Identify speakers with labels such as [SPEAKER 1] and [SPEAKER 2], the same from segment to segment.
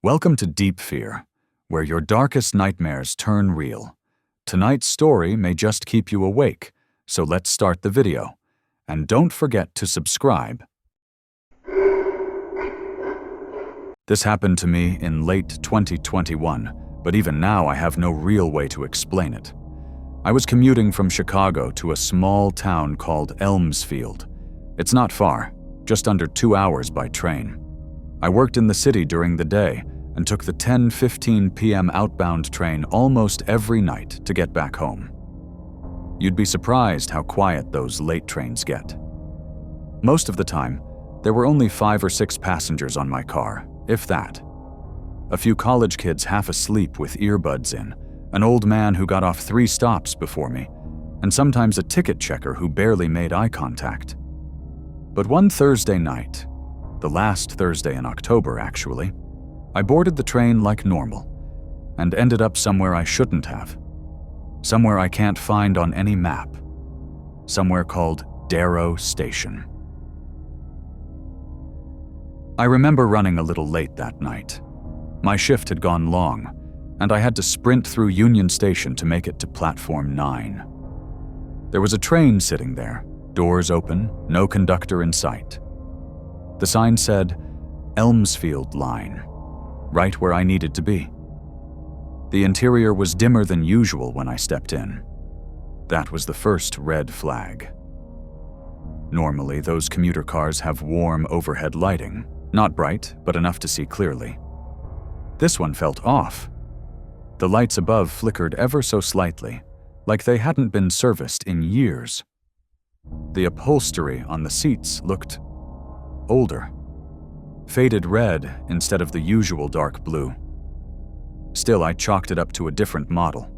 [SPEAKER 1] Welcome to Deep Fear, where your darkest nightmares turn real. Tonight's story may just keep you awake, so let's start the video. And don't forget to subscribe. This happened to me in late 2021, but even now I have no real way to explain it. I was commuting from Chicago to a small town called Elmsfield. It's not far, just under 2 hours by train. I worked in the city during the day and took the 10:15 p.m. outbound train almost every night to get back home. You'd be surprised how quiet those late trains get. Most of the time, there were only 5 or 6 passengers on my car, if that. A few college kids half asleep with earbuds in, an old man who got off 3 stops before me, and sometimes a ticket checker who barely made eye contact. But one Thursday night, the last Thursday in October actually, I boarded the train like normal and ended up somewhere I shouldn't have. Somewhere I can't find on any map. Somewhere called Darrow Station. I remember running a little late that night. My shift had gone long, and I had to sprint through Union Station to make it to Platform 9. There was a train sitting there, doors open, no conductor in sight. The sign said, Elmsfield Line, right where I needed to be. The interior was dimmer than usual when I stepped in. That was the first red flag. Normally, those commuter cars have warm overhead lighting, not bright, but enough to see clearly. This one felt off. The lights above flickered ever so slightly, like they hadn't been serviced in years. The upholstery on the seats looked older. Faded red instead of the usual dark blue. Still, I chalked it up to a different model.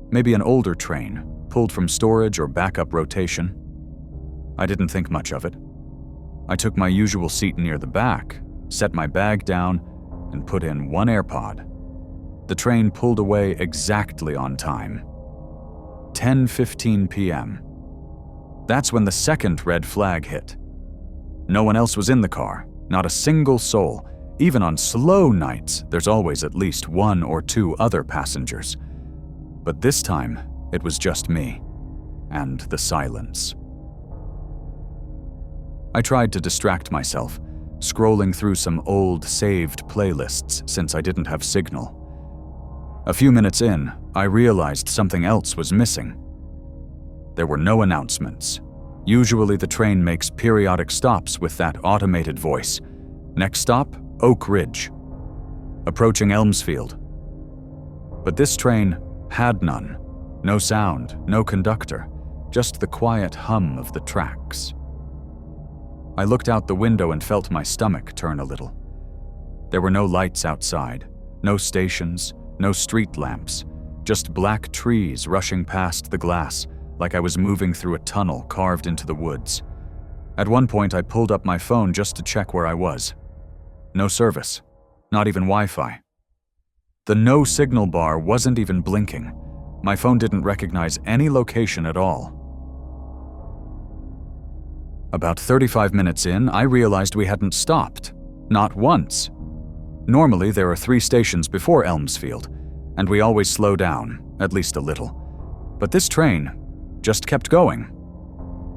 [SPEAKER 1] Maybe an older train, pulled from storage or backup rotation. I didn't think much of it. I took my usual seat near the back, set my bag down, and put in one AirPod. The train pulled away exactly on time. 10:15 p.m. That's when the second red flag hit. No one else was in the car. Not a single soul. Even on slow nights, there's always at least 1 or 2 other passengers. But this time, it was just me. And the silence. I tried to distract myself, scrolling through some old saved playlists since I didn't have signal. A few minutes in, I realized something else was missing. There were no announcements. Usually the train makes periodic stops with that automated voice. Next stop, Oak Ridge. Approaching Elmsfield. But this train had none. No sound, no conductor, just the quiet hum of the tracks. I looked out the window and felt my stomach turn a little. There were no lights outside, no stations, no street lamps, just black trees rushing past the glass, like I was moving through a tunnel carved into the woods. At one point, I pulled up my phone just to check where I was. No service, not even Wi-Fi. The no signal bar wasn't even blinking. My phone didn't recognize any location at all. About 35 minutes in, I realized we hadn't stopped. Not once. Normally, there are 3 stations before Elmsfield, and we always slow down, at least a little. But this train just kept going.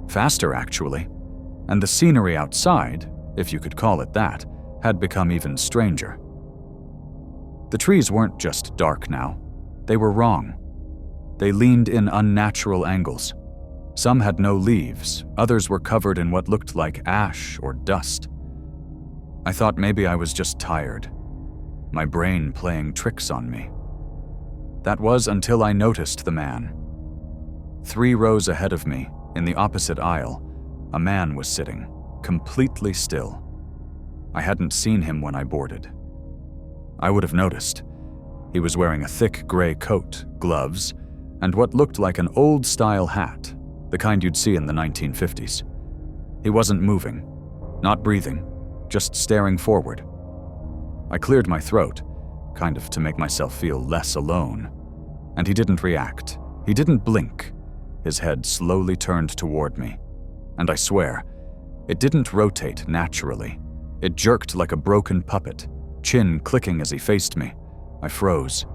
[SPEAKER 1] Faster, actually. And the scenery outside, if you could call it that, had become even stranger. The trees weren't just dark now. They were wrong. They leaned in unnatural angles. Some had no leaves, others were covered in what looked like ash or dust. I thought maybe I was just tired. My brain playing tricks on me. That was until I noticed the man. 3 rows ahead of me, in the opposite aisle, a man was sitting, completely still. I hadn't seen him when I boarded. I would have noticed. He was wearing a thick gray coat, gloves, and what looked like an old-style hat, the kind you'd see in the 1950s. He wasn't moving, not breathing, just staring forward. I cleared my throat, kind of to make myself feel less alone, and he didn't react. He didn't blink. His head slowly turned toward me, and I swear, it didn't rotate naturally. It jerked like a broken puppet, chin clicking as he faced me. I froze.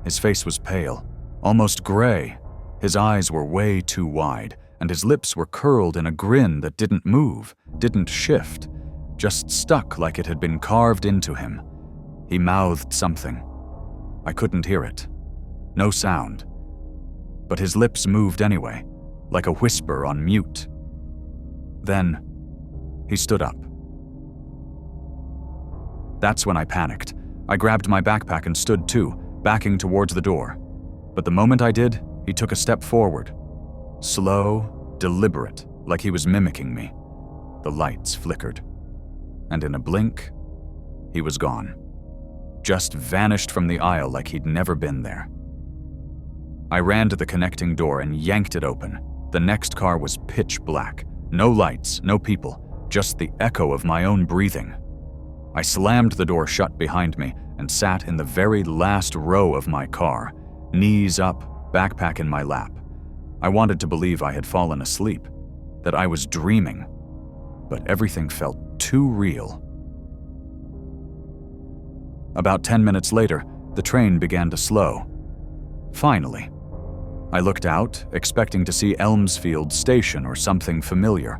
[SPEAKER 1] His face was pale, almost gray. His eyes were way too wide, and his lips were curled in a grin that didn't move, didn't shift, just stuck like it had been carved into him. He mouthed something. I couldn't hear it. No sound. But his lips moved anyway, like a whisper on mute. Then, he stood up. That's when I panicked. I grabbed my backpack and stood too, backing towards the door. But the moment I did, he took a step forward. Slow, deliberate, like he was mimicking me. The lights flickered. And in a blink, he was gone. Just vanished from the aisle like he'd never been there. I ran to the connecting door and yanked it open. The next car was pitch black. No lights, no people, just the echo of my own breathing. I slammed the door shut behind me and sat in the very last row of my car, knees up, backpack in my lap. I wanted to believe I had fallen asleep, that I was dreaming, but everything felt too real. About 10 minutes later, the train began to slow. Finally. I looked out, expecting to see Elmsfield Station or something familiar.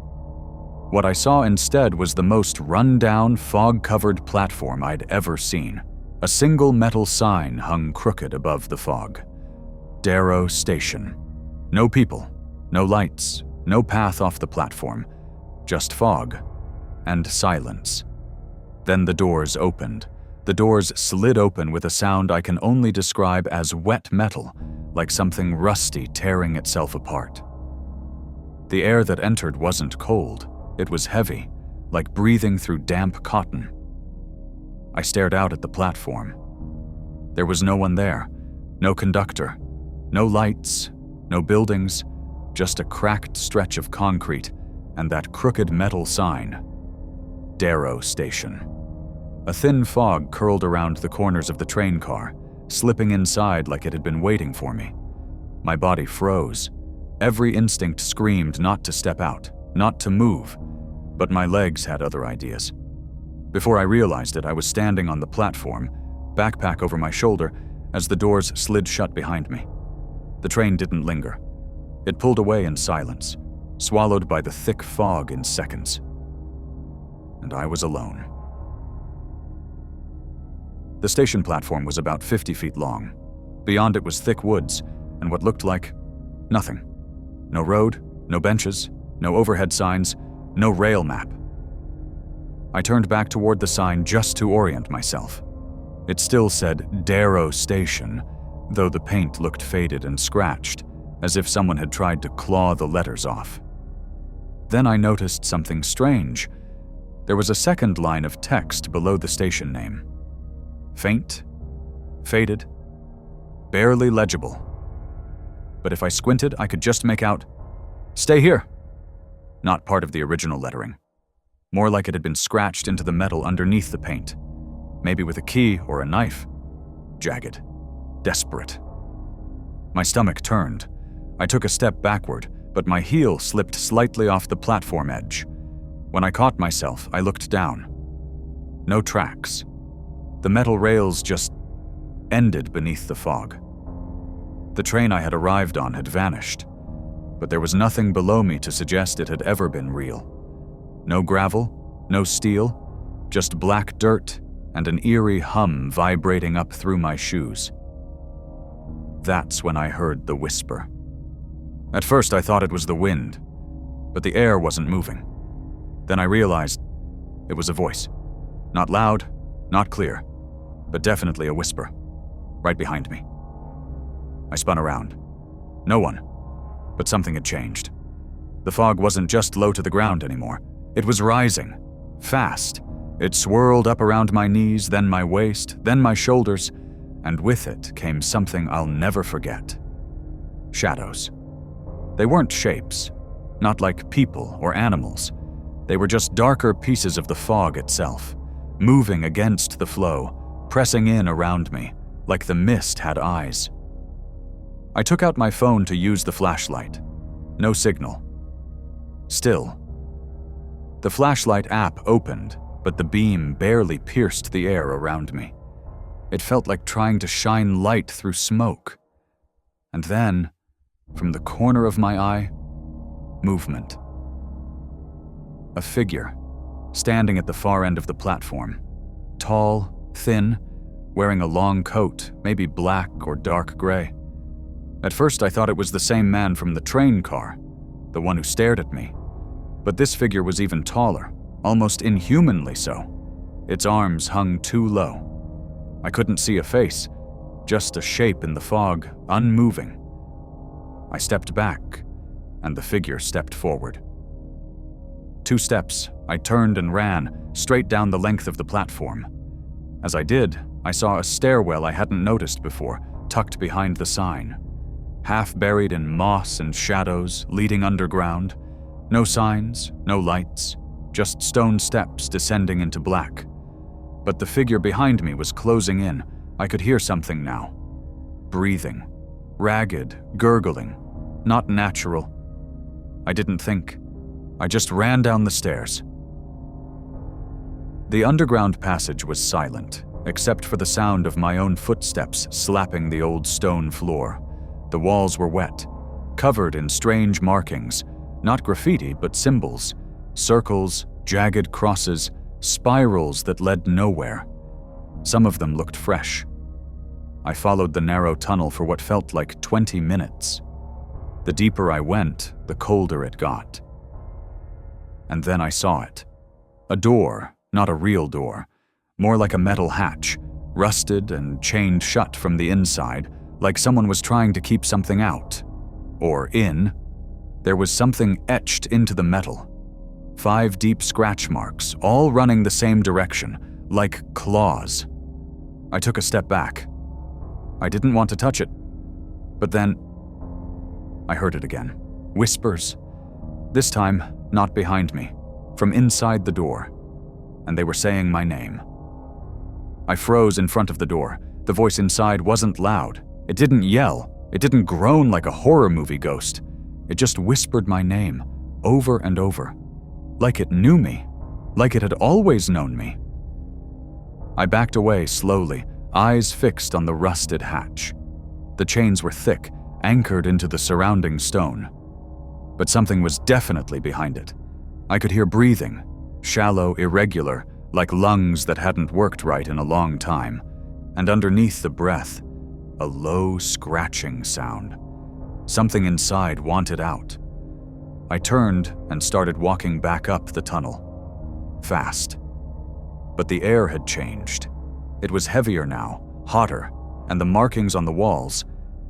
[SPEAKER 1] What I saw instead was the most run-down, fog-covered platform I'd ever seen. A single metal sign hung crooked above the fog. Darrow Station. No people, no lights, no path off the platform, just fog and silence. Then the doors opened. The doors slid open with a sound I can only describe as wet metal, like something rusty tearing itself apart. The air that entered wasn't cold. It was heavy, like breathing through damp cotton. I stared out at the platform. There was no one there, no conductor, no lights, no buildings, just a cracked stretch of concrete and that crooked metal sign. Darrow Station. A thin fog curled around the corners of the train car, slipping inside like it had been waiting for me. My body froze. Every instinct screamed not to step out, not to move, but my legs had other ideas. Before I realized it, I was standing on the platform, backpack over my shoulder, as the doors slid shut behind me. The train didn't linger. It pulled away in silence, swallowed by the thick fog in seconds. And I was alone. The station platform was about 50 feet long. Beyond it was thick woods and what looked like nothing. No road, no benches, no overhead signs, no rail map. I turned back toward the sign just to orient myself. It still said Darrow Station, though the paint looked faded and scratched, as if someone had tried to claw the letters off. Then I noticed something strange. There was a second line of text below the station name. Faint, faded, barely legible. But if I squinted, I could just make out, "Stay here." Not part of the original lettering. More like it had been scratched into the metal underneath the paint. Maybe with a key or a knife. Jagged. Desperate. My stomach turned. I took a step backward, but my heel slipped slightly off the platform edge. When I caught myself, I looked down. No tracks. The metal rails just ended beneath the fog. The train I had arrived on had vanished, but there was nothing below me to suggest it had ever been real. No gravel, no steel, just black dirt and an eerie hum vibrating up through my shoes. That's when I heard the whisper. At first I thought it was the wind, but the air wasn't moving. Then I realized it was a voice. Not loud, not clear, but definitely a whisper, right behind me. I spun around. No one, but something had changed. The fog wasn't just low to the ground anymore. It was rising, fast. It swirled up around my knees, then my waist, then my shoulders, and with it came something I'll never forget. Shadows. They weren't shapes, not like people or animals. They were just darker pieces of the fog itself, moving against the flow, pressing in around me, like the mist had eyes. I took out my phone to use the flashlight. No signal. Still. The flashlight app opened, but the beam barely pierced the air around me. It felt like trying to shine light through smoke. And then, from the corner of my eye, movement. A figure, standing at the far end of the platform. Tall, thin, wearing a long coat, maybe black or dark gray. At first I thought it was the same man from the train car, the one who stared at me. But this figure was even taller, almost inhumanly so. Its arms hung too low. I couldn't see a face, just a shape in the fog, unmoving. I stepped back, and the figure stepped forward. 2 steps, I turned and ran, straight down the length of the platform. As I did, I saw a stairwell I hadn't noticed before, tucked behind the sign. Half buried in moss and shadows, leading underground. No signs, no lights, just stone steps descending into black. But the figure behind me was closing in. I could hear something now. Breathing. Ragged, gurgling. Not natural. I didn't think. I just ran down the stairs. The underground passage was silent, except for the sound of my own footsteps slapping the old stone floor. The walls were wet, covered in strange markings, not graffiti but symbols, circles, jagged crosses, spirals that led nowhere. Some of them looked fresh. I followed the narrow tunnel for what felt like 20 minutes. The deeper I went, the colder it got. And then I saw it. A door, not a real door, more like a metal hatch, rusted and chained shut from the inside, like someone was trying to keep something out. Or in. There was something etched into the metal. 5 deep scratch marks, all running the same direction, like claws. I took a step back. I didn't want to touch it. But then, I heard it again. Whispers. This time, not behind me, from inside the door. And they were saying my name. I froze in front of the door. The voice inside wasn't loud. It didn't yell. It didn't groan like a horror movie ghost. It just whispered my name, over and over. Like it knew me. Like it had always known me. I backed away slowly, eyes fixed on the rusted hatch. The chains were thick, anchored into the surrounding stone. But something was definitely behind it. I could hear breathing, shallow, irregular, like lungs that hadn't worked right in a long time. And underneath the breath, a low scratching sound. Something inside wanted out. I turned and started walking back up the tunnel. Fast. But the air had changed. It was heavier now, hotter, and the markings on the walls,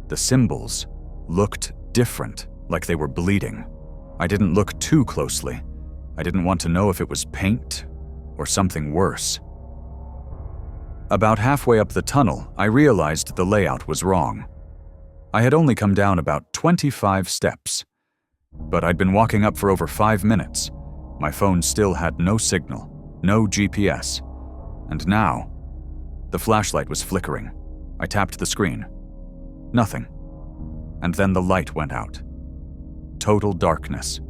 [SPEAKER 1] the symbols, looked different, like they were bleeding. I didn't look too closely. I didn't want to know if it was paint or something worse. About halfway up the tunnel, I realized the layout was wrong. I had only come down about 25 steps. But I'd been walking up for over 5 minutes. My phone still had no signal, no GPS. And now, the flashlight was flickering. I tapped the screen. Nothing. And then the light went out. Total darkness.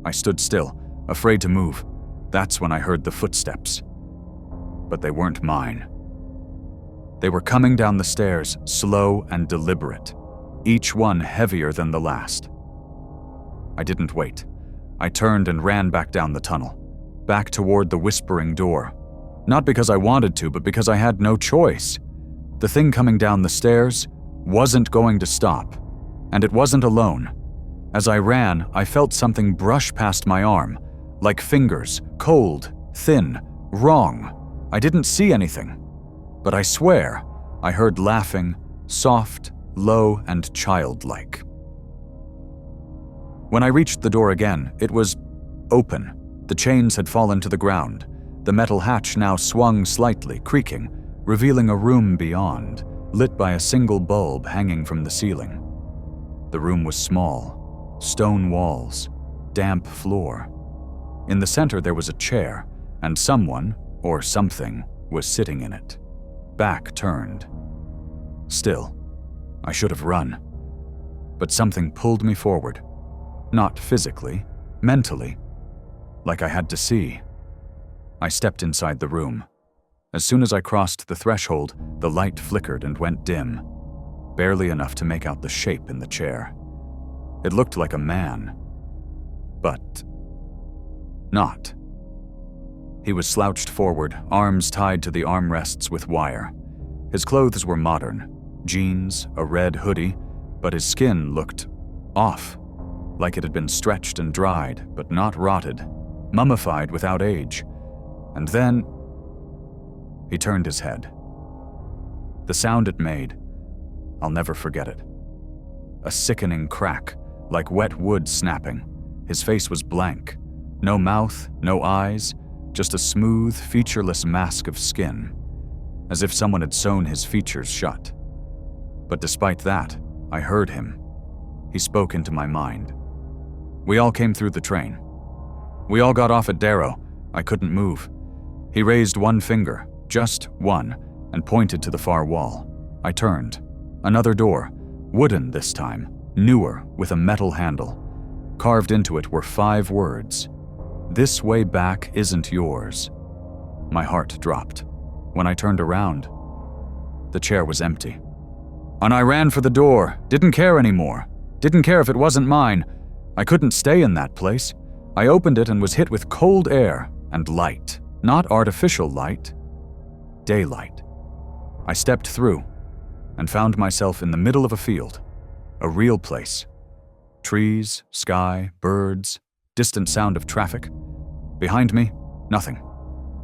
[SPEAKER 1] I stood still, afraid to move. That's when I heard the footsteps. But they weren't mine. They were coming down the stairs, slow and deliberate, each one heavier than the last. I didn't wait. I turned and ran back down the tunnel, back toward the whispering door. Not because I wanted to, but because I had no choice. The thing coming down the stairs wasn't going to stop, and it wasn't alone. As I ran, I felt something brush past my arm, like fingers, cold, thin, wrong. I didn't see anything, but I swear I heard laughing, soft, low, and childlike. When I reached the door again, it was open. The chains had fallen to the ground. The metal hatch now swung slightly, creaking, revealing a room beyond, lit by a single bulb hanging from the ceiling. The room was small, stone walls, damp floor. In the center there was a chair, and someone, or something, was sitting in it, back turned. Still, I should have run. But something pulled me forward. Not physically, mentally, like I had to see. I stepped inside the room. As soon as I crossed the threshold, the light flickered and went dim, barely enough to make out the shape in the chair. It looked like a man, but not. He was slouched forward, arms tied to the armrests with wire. His clothes were modern, jeans, a red hoodie, but his skin looked off, like it had been stretched and dried, but not rotted, mummified without age. And then he turned his head. The sound it made, I'll never forget it. A sickening crack, like wet wood snapping. His face was blank. No mouth, no eyes, just a smooth, featureless mask of skin, as if someone had sewn his features shut. But despite that, I heard him. He spoke into my mind. We all came through the train. We all got off at Darrow. I couldn't move. He raised one finger, just one, and pointed to the far wall. I turned. Another door, wooden this time, newer, with a metal handle. Carved into it were 5 words. "This way back isn't yours." My heart dropped. When I turned around, the chair was empty. And I ran for the door, didn't care anymore. Didn't care if it wasn't mine. I couldn't stay in that place. I opened it and was hit with cold air and light. Not artificial light. Daylight. I stepped through and found myself in the middle of a field. A real place. Trees, sky, birds, distant sound of traffic. Behind me, nothing.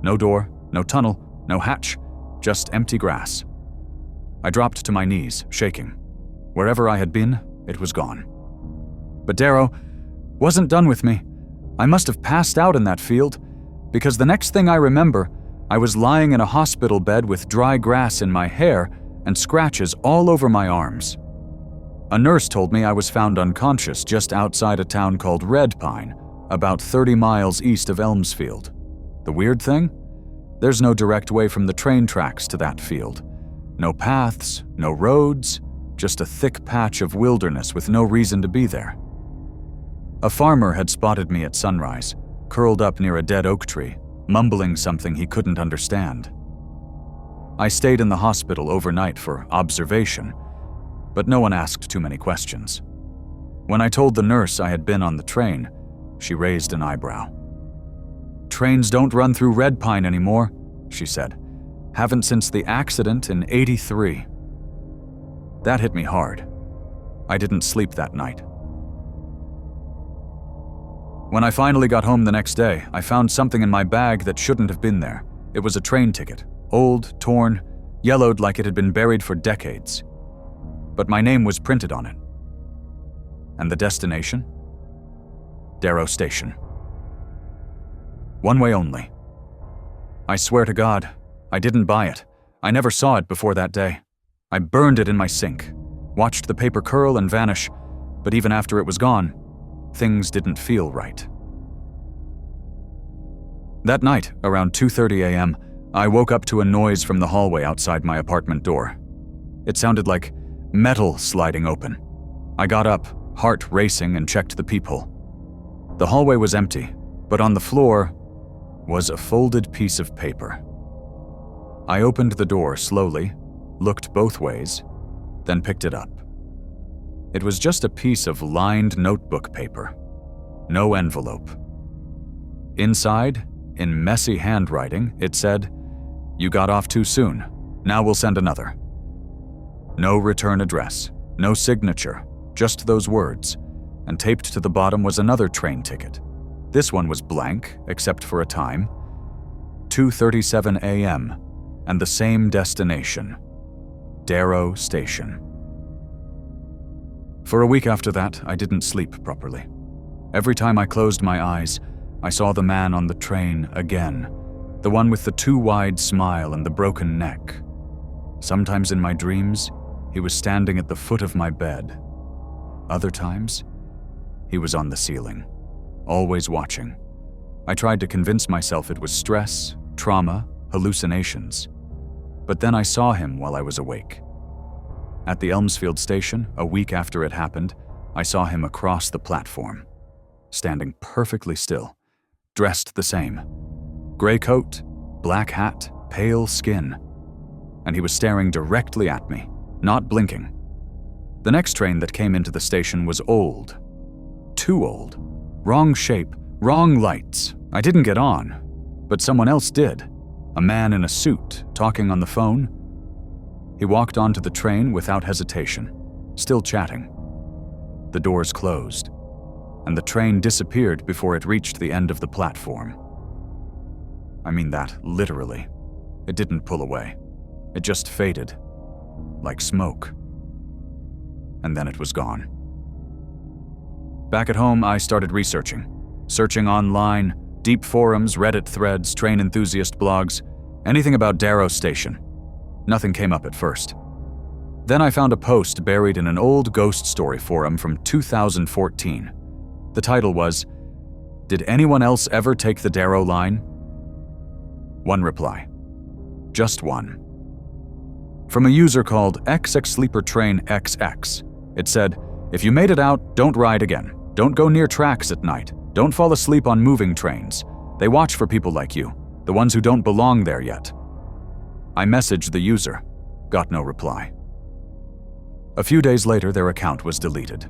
[SPEAKER 1] No door, no tunnel, no hatch, just empty grass. I dropped to my knees, shaking. Wherever I had been, it was gone. But Darrow wasn't done with me. I must have passed out in that field, because the next thing I remember, I was lying in a hospital bed with dry grass in my hair and scratches all over my arms. A nurse told me I was found unconscious just outside a town called Red Pine, about 30 miles east of Elmsfield. The weird thing? There's no direct way from the train tracks to that field. No paths, no roads, just a thick patch of wilderness with no reason to be there. A farmer had spotted me at sunrise, curled up near a dead oak tree, mumbling something he couldn't understand. I stayed in the hospital overnight for observation, but no one asked too many questions. When I told the nurse I had been on the train, she raised an eyebrow. "Trains don't run through Red Pine anymore," she said. "Haven't since the accident in '83. That hit me hard. I didn't sleep that night. When I finally got home the next day, I found something in my bag that shouldn't have been there. It was a train ticket, old, torn, yellowed like it had been buried for decades. But my name was printed on it. And the destination? Darrow Station. One way only. I swear to God, I didn't buy it. I never saw it before that day. I burned it in my sink, watched the paper curl and vanish, but even after it was gone, things didn't feel right. That night, around 2:30 a.m., I woke up to a noise from the hallway outside my apartment door. It sounded like metal sliding open. I got up, heart racing, and checked the peephole. The hallway was empty, but on the floor was a folded piece of paper. I opened the door slowly, looked both ways, then picked it up. It was just a piece of lined notebook paper. No envelope. Inside, in messy handwriting, it said, "You got off too soon. Now we'll send another." No return address, no signature, just those words, and taped to the bottom was another train ticket. This one was blank, except for a time. 2:37 a.m., and the same destination. Darrow Station. For a week after that, I didn't sleep properly. Every time I closed my eyes, I saw the man on the train again, the one with the too wide smile and the broken neck. Sometimes in my dreams, he was standing at the foot of my bed. Other times, he was on the ceiling, always watching. I tried to convince myself it was stress, trauma, hallucinations. But then I saw him while I was awake. At the Elmsfield station, a week after it happened, I saw him across the platform, standing perfectly still, dressed the same, Gray coat, black hat, pale skin. And he was staring directly at me, not blinking. The next train that came into the station was old. Too old. Wrong shape, wrong lights. I didn't get on, but someone else did. A man in a suit, talking on the phone. He walked onto the train without hesitation, still chatting. The doors closed, and the train disappeared before it reached the end of the platform. I mean that literally. It didn't pull away. It just faded, like smoke. And then it was gone. Back at home, I started searching online, deep forums, Reddit threads, train enthusiast blogs, anything about Darrow Station. Nothing came up at first. Then I found a post buried in an old ghost story forum from 2014. The title was, "Did anyone else ever take the Darrow line?" One reply. Just one. From a user called XXSleeperTrainXX. It said, "If you made it out, don't ride again. Don't go near tracks at night. Don't fall asleep on moving trains. They watch for people like you, the ones who don't belong there yet." I messaged the user. Got no reply. A few days later, their account was deleted.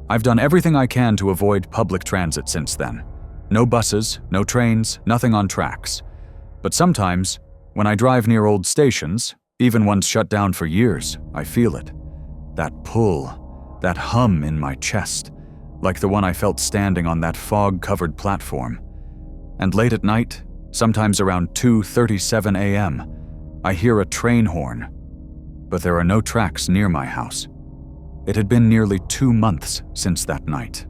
[SPEAKER 1] I've done everything I can to avoid public transit since then. No buses, no trains, nothing on tracks. But sometimes, when I drive near old stations, even ones shut down for years, I feel it. That pull, that hum in my chest, like the one I felt standing on that fog-covered platform. And late at night, sometimes around 2:37 a.m., I hear a train horn. But there are no tracks near my house. It had been nearly 2 months since that night.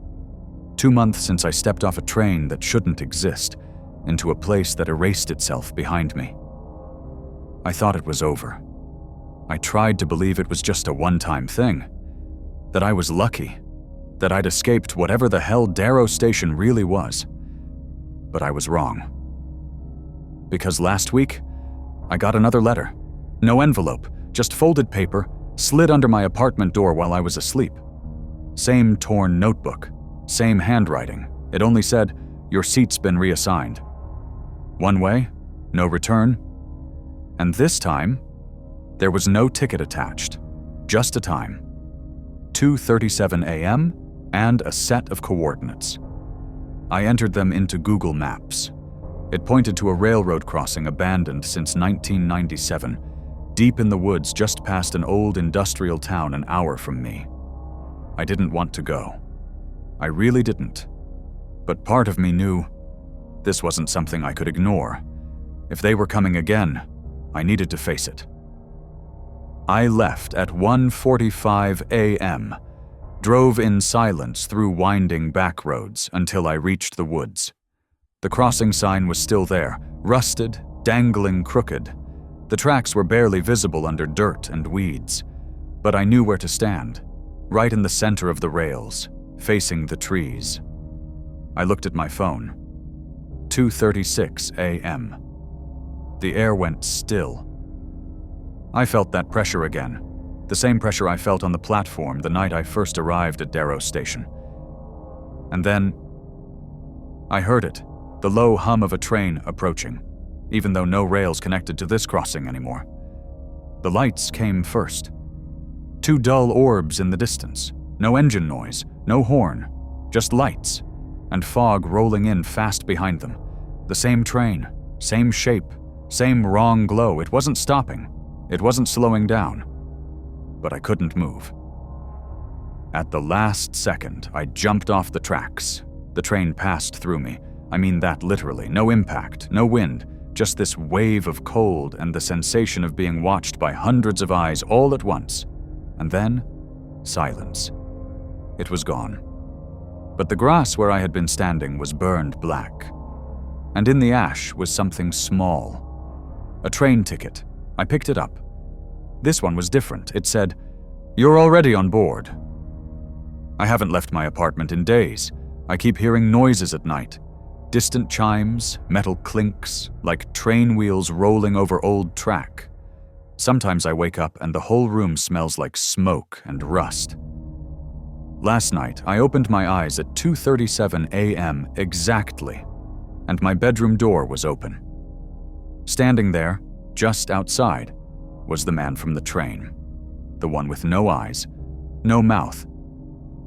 [SPEAKER 1] 2 months since I stepped off a train that shouldn't exist, into a place that erased itself behind me. I thought it was over. I tried to believe it was just a one-time thing, that I was lucky, that I'd escaped whatever the hell Darrow Station really was. But I was wrong. Because last week, I got another letter. No envelope, just folded paper, slid under my apartment door while I was asleep. Same torn notebook, same handwriting. It only said, "Your seat's been reassigned." One way, no return. And this time, there was no ticket attached, just a time. 2:37 a.m. and a set of coordinates. I entered them into Google Maps. It pointed to a railroad crossing abandoned since 1997, deep in the woods just past an old industrial town an hour from me. I didn't want to go. I really didn't. But part of me knew this wasn't something I could ignore. If they were coming again, I needed to face it. I left at 1:45 a.m., drove in silence through winding back roads until I reached the woods. The crossing sign was still there, rusted, dangling crooked. The tracks were barely visible under dirt and weeds, but I knew where to stand, right in the center of the rails, facing the trees. I looked at my phone. 2:36 a.m. The air went still. I felt that pressure again, the same pressure I felt on the platform the night I first arrived at Darrow Station. And then, I heard it, the low hum of a train approaching, even though no rails connected to this crossing anymore. The lights came first. 2 dull orbs in the distance, no engine noise, no horn, just lights, and fog rolling in fast behind them. The same train, same shape, same wrong glow. It wasn't stopping. It wasn't slowing down. But I couldn't move. At the last second, I jumped off the tracks. The train passed through me. I mean that literally. No impact, no wind, just this wave of cold and the sensation of being watched by hundreds of eyes all at once. And then, silence. It was gone. But the grass where I had been standing was burned black. And in the ash was something small. A train ticket. I picked it up. This one was different. It said, "You're already on board." I haven't left my apartment in days. I keep hearing noises at night. Distant chimes, metal clinks, like train wheels rolling over old track. Sometimes I wake up and the whole room smells like smoke and rust. Last night, I opened my eyes at 2:37 a.m. exactly and my bedroom door was open. Standing there, just outside, was the man from the train. The one with no eyes, no mouth,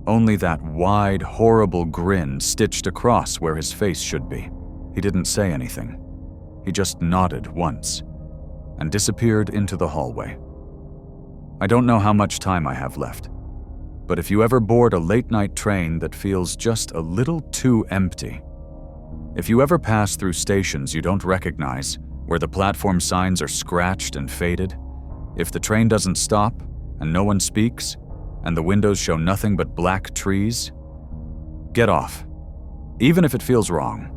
[SPEAKER 1] only that wide, horrible grin stitched across where his face should be. He didn't say anything. He just nodded once and disappeared into the hallway. I don't know how much time I have left, but if you ever board a late-night train that feels just a little too empty, if you ever pass through stations you don't recognize, where the platform signs are scratched and faded, if the train doesn't stop and no one speaks, and the windows show nothing but black trees, get off. Even if it feels wrong,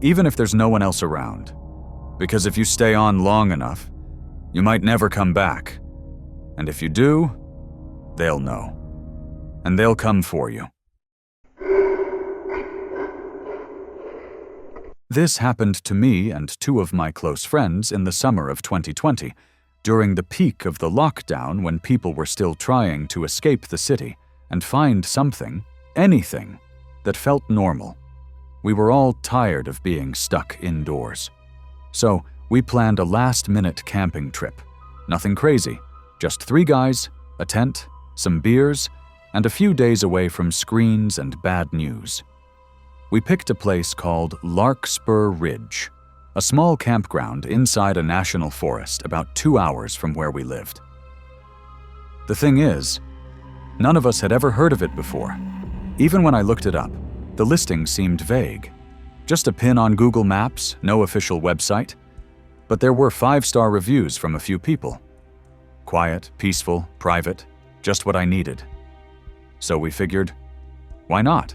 [SPEAKER 1] even if there's no one else around, because if you stay on long enough, you might never come back. And if you do, they'll know. And they'll come for you. This happened to me and two of my close friends in the summer of 2020, during the peak of the lockdown when people were still trying to escape the city and find something, anything, that felt normal. We were all tired of being stuck indoors. So we planned a last-minute camping trip. Nothing crazy, just 3 guys, a tent, some beers, and a few days away from screens and bad news. We picked a place called Larkspur Ridge, a small campground inside a national forest about 2 hours from where we lived. The thing is, none of us had ever heard of it before. Even when I looked it up, the listing seemed vague. Just a pin on Google Maps, no official website. But there were 5-star reviews from a few people. Quiet, peaceful, private, just what I needed. So we figured, why not?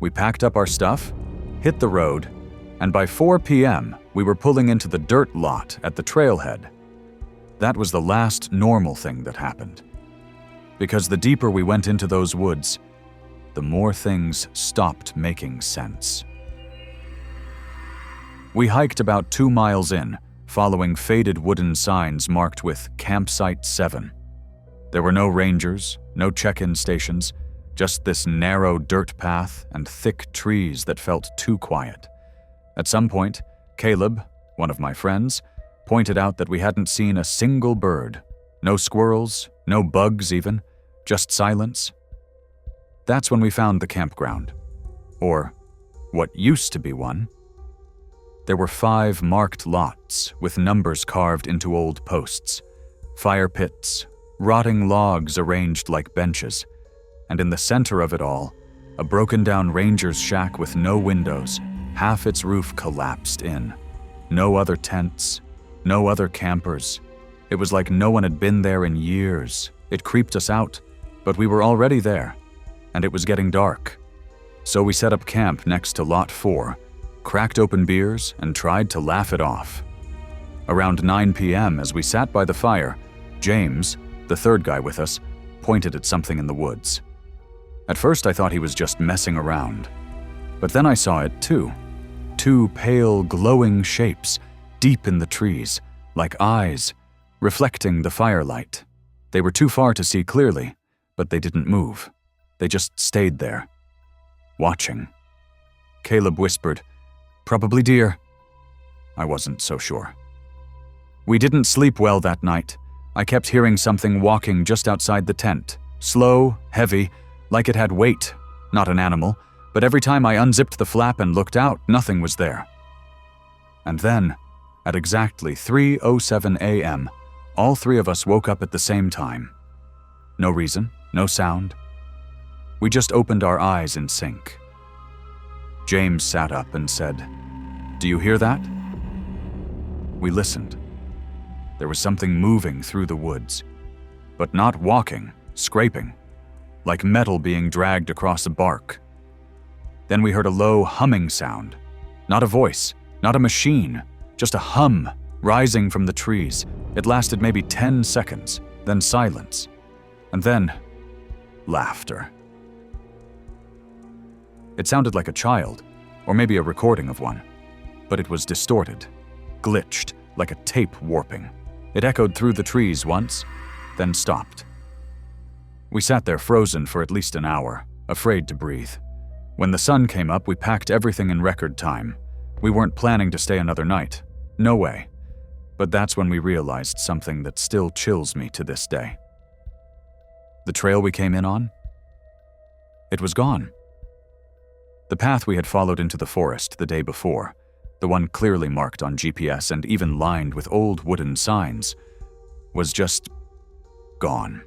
[SPEAKER 1] We packed up our stuff, hit the road, and by 4 p.m. we were pulling into the dirt lot at the trailhead. That was the last normal thing that happened. Because the deeper we went into those woods, the more things stopped making sense. We hiked about 2 miles in, following faded wooden signs marked with Campsite 7. There were no rangers, no check-in stations, just this narrow dirt path and thick trees that felt too quiet. At some point, Caleb, one of my friends, pointed out that we hadn't seen a single bird. No squirrels, no bugs even, just silence. That's when we found the campground. Or what used to be one. There were 5 marked lots with numbers carved into old posts, fire pits, rotting logs arranged like benches, and in the center of it all, a broken-down ranger's shack with no windows, half its roof collapsed in. No other tents, no other campers. It was like no one had been there in years. It creeped us out, but we were already there, and it was getting dark. So we set up camp next to Lot 4, cracked open beers, and tried to laugh it off. Around 9 p.m., as we sat by the fire, James, the third guy with us, pointed at something in the woods. At first I thought he was just messing around, but then I saw it too. 2 pale, glowing shapes, deep in the trees, like eyes, reflecting the firelight. They were too far to see clearly, but they didn't move. They just stayed there, watching. Caleb whispered, "Probably deer." I wasn't so sure. We didn't sleep well that night. I kept hearing something walking just outside the tent, slow, heavy, like it had weight, not an animal, but every time I unzipped the flap and looked out, nothing was there. And then, at exactly 3:07 a.m., all 3 of us woke up at the same time. No reason, no sound. We just opened our eyes in sync. James sat up and said, "Do you hear that?" We listened. There was something moving through the woods, but not walking, scraping, like metal being dragged across a bark. Then we heard a low humming sound. Not a voice, not a machine, just a hum rising from the trees. It lasted maybe 10 seconds, then silence, and then laughter. It sounded like a child, or maybe a recording of one, but it was distorted, glitched, like a tape warping. It echoed through the trees once, then stopped. We sat there frozen for at least an hour, afraid to breathe. When the sun came up, we packed everything in record time. We weren't planning to stay another night. No way. But that's when we realized something that still chills me to this day. The trail we came in on? It was gone. The path we had followed into the forest the day before, the one clearly marked on GPS and even lined with old wooden signs, was just gone.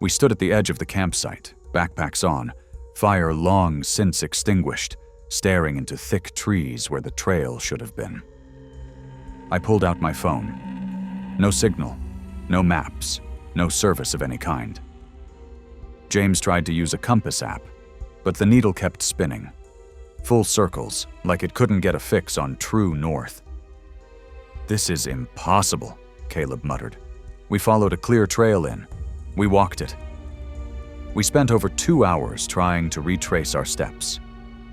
[SPEAKER 1] We stood at the edge of the campsite, backpacks on, fire long since extinguished, staring into thick trees where the trail should have been. I pulled out my phone. No signal, no maps, no service of any kind. James tried to use a compass app, but the needle kept spinning. Full circles, like it couldn't get a fix on true north. "This is impossible," Caleb muttered. We followed a clear trail in. We walked it. We spent over 2 hours trying to retrace our steps,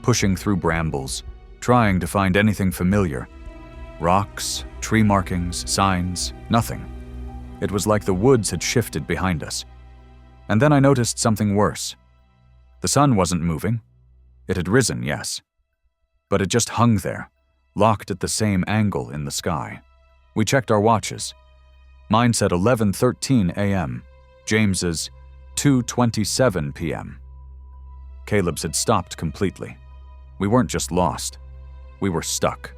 [SPEAKER 1] pushing through brambles, trying to find anything familiar. Rocks, tree markings, signs, nothing. It was like the woods had shifted behind us. And then I noticed something worse. The sun wasn't moving. It had risen, yes. But it just hung there, locked at the same angle in the sky. We checked our watches. Mine said 11:13 a.m., James's 2:27 p.m. Caleb's had stopped completely. We weren't just lost. We were stuck.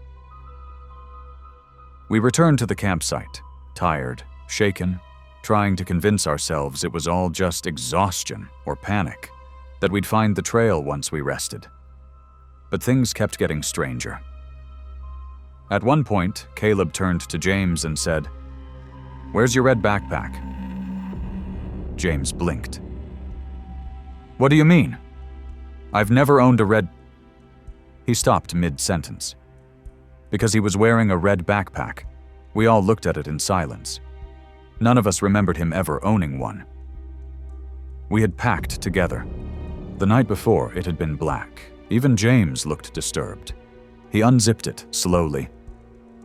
[SPEAKER 1] We returned to the campsite, tired, shaken, trying to convince ourselves it was all just exhaustion or panic, that we'd find the trail once we rested. But things kept getting stranger. At one point, Caleb turned to James and said, "Where's your red backpack?" James blinked. "What do you mean? I've never owned a red..." He stopped mid-sentence. Because he was wearing a red backpack, we all looked at it in silence. None of us remembered him ever owning one. We had packed together. The night before, it had been black. Even James looked disturbed. He unzipped it slowly.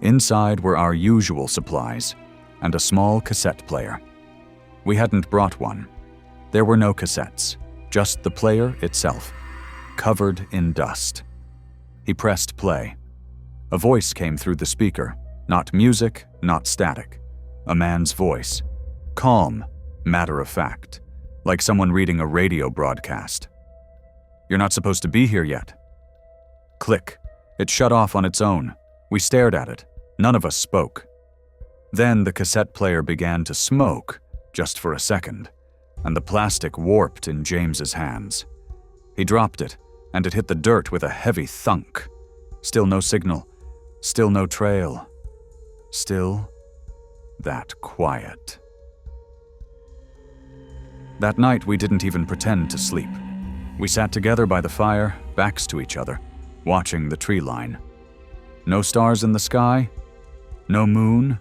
[SPEAKER 1] Inside were our usual supplies and a small cassette player. We hadn't brought one. There were no cassettes, just the player itself, covered in dust. He pressed play. A voice came through the speaker, not music, not static. A man's voice, calm, matter of fact, like someone reading a radio broadcast. "You're not supposed to be here yet." Click. It shut off on its own. We stared at it. None of us spoke. Then the cassette player began to smoke, just for a second, and the plastic warped in James's hands. He dropped it, and it hit the dirt with a heavy thunk. Still no signal. Still no trail. Still that quiet. That night, we didn't even pretend to sleep. We sat together by the fire, backs to each other, watching the tree line. No stars in the sky, no moon,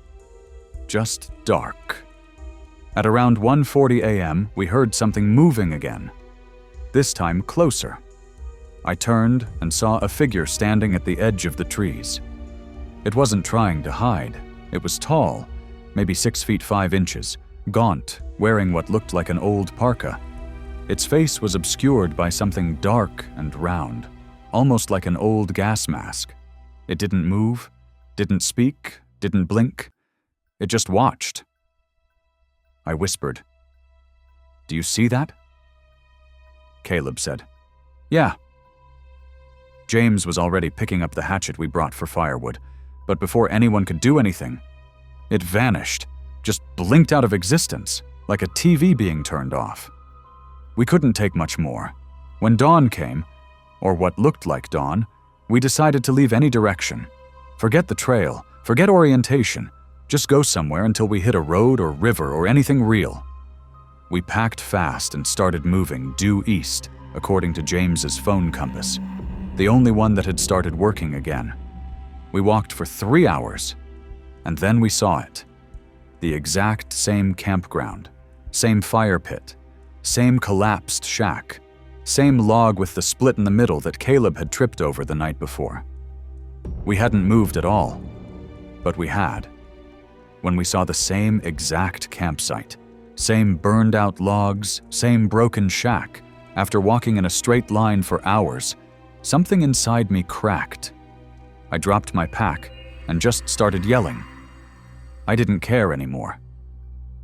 [SPEAKER 1] just dark. At around 1:40 a.m., we heard something moving again, this time closer. I turned and saw a figure standing at the edge of the trees. It wasn't trying to hide. It was tall, maybe 6 feet 5 inches, gaunt, wearing what looked like an old parka. Its face was obscured by something dark and round, almost like an old gas mask. It didn't move, didn't speak, didn't blink. It just watched. I whispered, "Do you see that?" Caleb said, "Yeah." James was already picking up the hatchet we brought for firewood, but before anyone could do anything, it vanished, just blinked out of existence, like a TV being turned off. We couldn't take much more. When dawn came, or what looked like dawn, we decided to leave any direction. Forget the trail, forget orientation, just go somewhere until we hit a road or river or anything real. We packed fast and started moving due east, according to James's phone compass, the only one that had started working again. We walked for 3 hours, and then we saw it. The exact same campground, same fire pit, same collapsed shack, same log with the split in the middle that Caleb had tripped over the night before. We hadn't moved at all, but we had. When we saw the same exact campsite, same burned out logs, same broken shack, after walking in a straight line for hours, something inside me cracked. I dropped my pack and just started yelling. I didn't care anymore.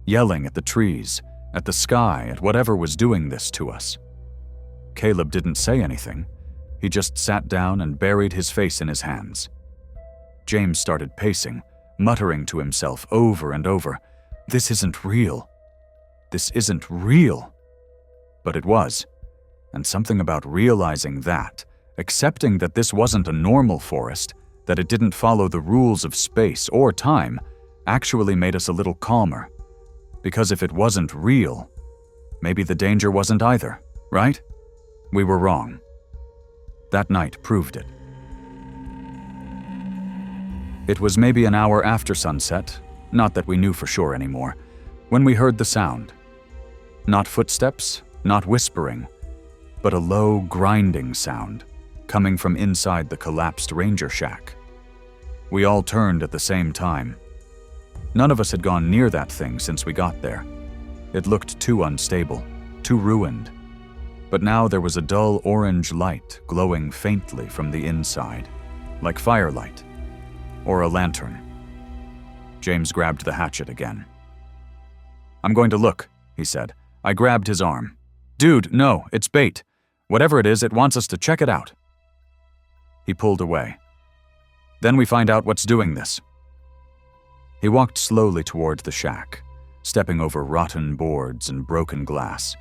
[SPEAKER 1] Yelling at the trees, at the sky, at whatever was doing this to us. Caleb didn't say anything. He just sat down and buried his face in his hands. James started pacing, muttering to himself over and over, "This isn't real. This isn't real." But it was, and something about realizing that, accepting that this wasn't a normal forest, that it didn't follow the rules of space or time, actually made us a little calmer. Because if it wasn't real, maybe the danger wasn't either, right? We were wrong. That night proved it. It was maybe an hour after sunset, not that we knew for sure anymore, when we heard the sound. Not footsteps, not whispering, but a low, grinding sound coming from inside the collapsed ranger shack. We all turned at the same time. None of us had gone near that thing since we got there. It looked too unstable, too ruined. But now there was a dull orange light glowing faintly from the inside, like firelight, or a lantern. James grabbed the hatchet again. "I'm going to look," he said. I grabbed his arm. "Dude, no, it's bait. Whatever it is, it wants us to check it out." He pulled away. "Then we find out what's doing this." He walked slowly toward the shack, stepping over rotten boards and broken glass.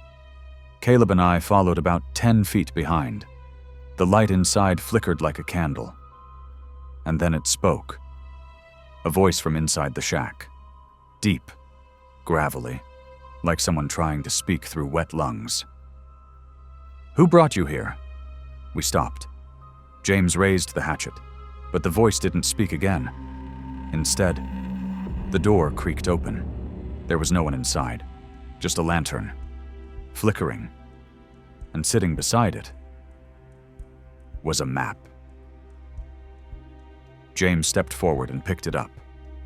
[SPEAKER 1] Caleb and I followed about 10 feet behind. The light inside flickered like a candle. And then it spoke. A voice from inside the shack. Deep, gravelly, like someone trying to speak through wet lungs. "Who brought you here?" We stopped. James raised the hatchet, but the voice didn't speak again. Instead, the door creaked open. There was no one inside, just a lantern, flickering, and sitting beside it was a map. James stepped forward and picked it up.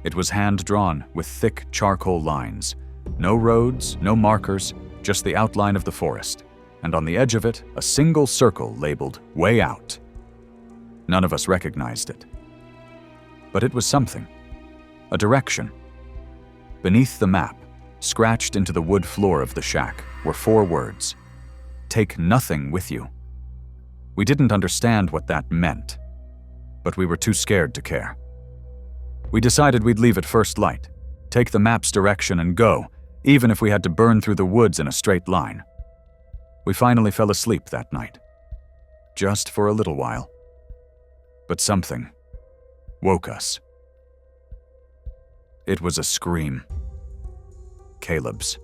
[SPEAKER 1] It was hand-drawn with thick charcoal lines. No roads, no markers, just the outline of the forest, and on the edge of it, a single circle labeled "Way Out." None of us recognized it. But it was something. A direction. Beneath the map, scratched into the wood floor of the shack, were 4 words. "Take nothing with you." We didn't understand what that meant, but we were too scared to care. We decided we'd leave at first light, take the map's direction and go, even if we had to burn through the woods in a straight line. We finally fell asleep that night. Just for a little while. But something woke us. It was a scream. Caleb's.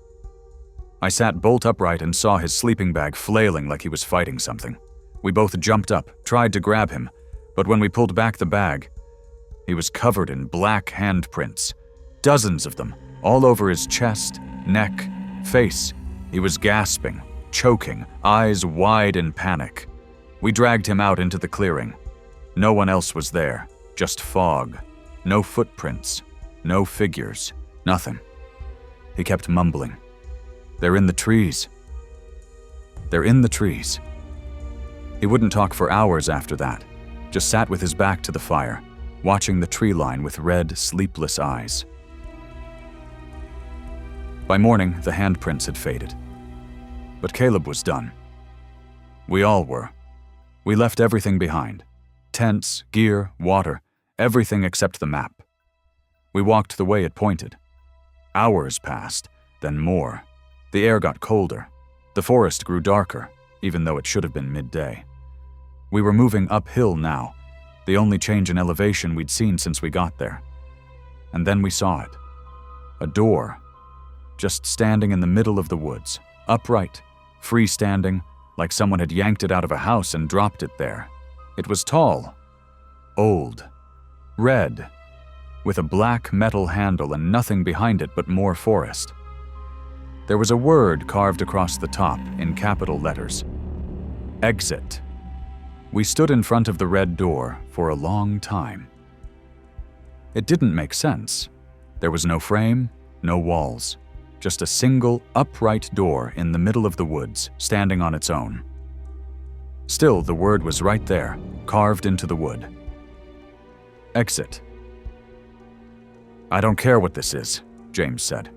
[SPEAKER 1] I sat bolt upright and saw his sleeping bag flailing like he was fighting something. We both jumped up, tried to grab him, but when we pulled back the bag, he was covered in black handprints, dozens of them, all over his chest, neck, face. He was gasping, choking, eyes wide in panic. We dragged him out into the clearing. No one else was there, just fog. No footprints, no figures, nothing. He kept mumbling. "They're in the trees. They're in the trees." He wouldn't talk for hours after that, just sat with his back to the fire, watching the tree line with red, sleepless eyes. By morning, the handprints had faded. But Caleb was done. We all were. We left everything behind. Tents, gear, water, everything except the map. We walked the way it pointed. Hours passed, then more. The air got colder. The forest grew darker, even though it should have been midday. We were moving uphill now, the only change in elevation we'd seen since we got there. And then we saw it. A door, just standing in the middle of the woods, upright, freestanding, like someone had yanked it out of a house and dropped it there. It was tall, old, red, with a black metal handle and nothing behind it but more forest. There was a word carved across the top in capital letters. Exit. We stood in front of the red door for a long time. It didn't make sense. There was no frame, no walls, just a single upright door in the middle of the woods, standing on its own. Still, the word was right there, carved into the wood. Exit. I don't care what this is, James said.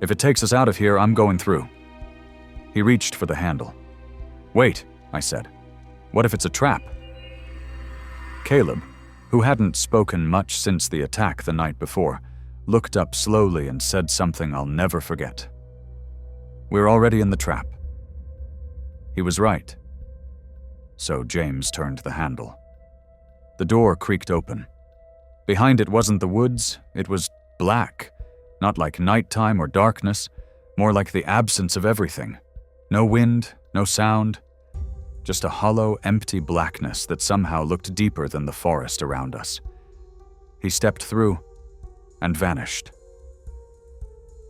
[SPEAKER 1] If it takes us out of here, I'm going through. He reached for the handle. Wait, I said. What if it's a trap? Caleb, who hadn't spoken much since the attack the night before, looked up slowly and said something I'll never forget. We're already in the trap. He was right. So James turned the handle. The door creaked open. Behind it wasn't the woods, it was black. Not like nighttime or darkness, more like the absence of everything. No wind, no sound, just a hollow, empty blackness that somehow looked deeper than the forest around us. He stepped through and vanished.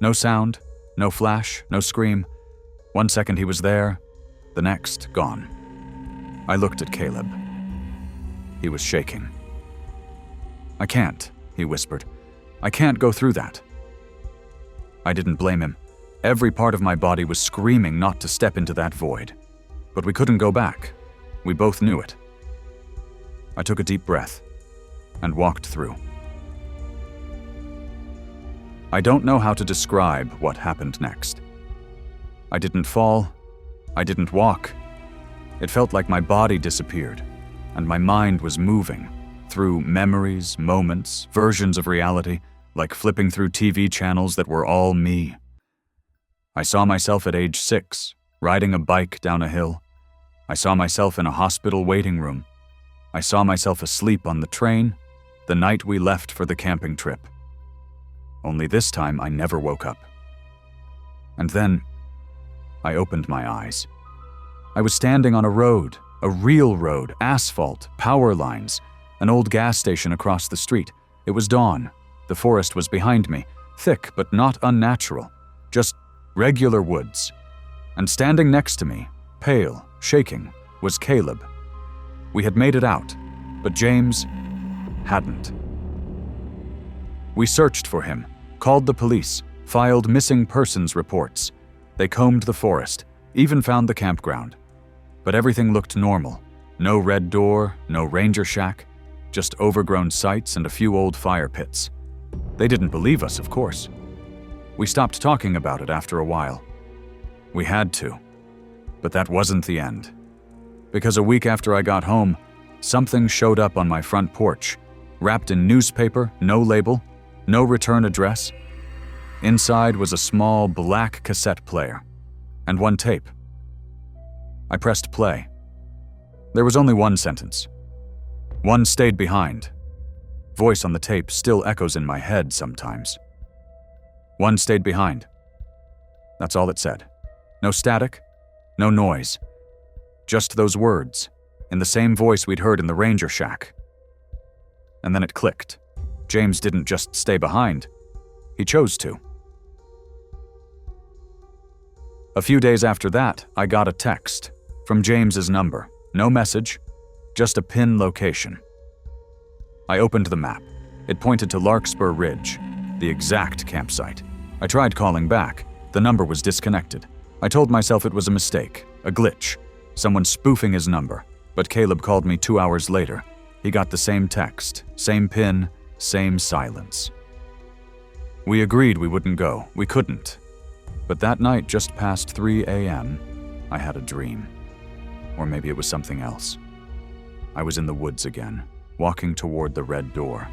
[SPEAKER 1] No sound, no flash, no scream. 1 second he was there, the next gone. I looked at Caleb. He was shaking. I can't, he whispered. I can't go through that. I didn't blame him. Every part of my body was screaming not to step into that void. But we couldn't go back. We both knew it. I took a deep breath and walked through. I don't know how to describe what happened next. I didn't fall. I didn't walk. It felt like my body disappeared, and my mind was moving through memories, moments, versions of reality, like flipping through TV channels that were all me. I saw myself at age 6, riding a bike down a hill. I saw myself in a hospital waiting room. I saw myself asleep on the train, the night we left for the camping trip. Only this time I never woke up. And then I opened my eyes. I was standing on a road, a real road, asphalt, power lines, an old gas station across the street. It was dawn. The forest was behind me, thick but not unnatural, just regular woods. And standing next to me, pale, shaking, was Caleb. We had made it out, but James hadn't. We searched for him, called the police, filed missing persons reports. They combed the forest, even found the campground. But everything looked normal. No red door, no ranger shack, just overgrown sites and a few old fire pits. They didn't believe us, of course. We stopped talking about it after a while. We had to. But that wasn't the end. Because a week after I got home, something showed up on my front porch, wrapped in newspaper, no label, no return address. Inside was a small black cassette player and one tape. I pressed play. There was only one sentence. One stayed behind. Voice on the tape still echoes in my head sometimes. One stayed behind. That's all it said. No static, no noise. Just those words, in the same voice we'd heard in the ranger shack. And then it clicked. James didn't just stay behind. He chose to. A few days after that, I got a text from James's number. No message, just a pin location. I opened the map. It pointed to Larkspur Ridge, the exact campsite. I tried calling back. The number was disconnected. I told myself it was a mistake, a glitch, someone spoofing his number. But Caleb called me 2 hours later. He got the same text, same pin, same silence. We agreed we wouldn't go. We couldn't. But that night, just past 3 a.m., I had a dream. Or maybe it was something else. I was in the woods again, walking toward the red door.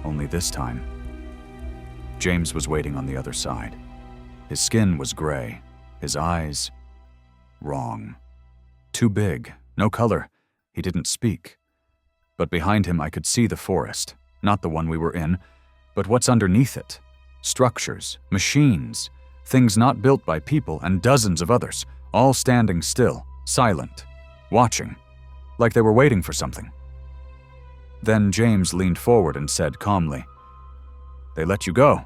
[SPEAKER 1] Only this time, James was waiting on the other side. His skin was gray, his eyes wrong. Too big, no color. He didn't speak. But behind him I could see the forest, not the one we were in, but what's underneath it. Structures, machines, things not built by people, and dozens of others, all standing still, silent, watching, like they were waiting for something. Then James leaned forward and said calmly, "They let you go."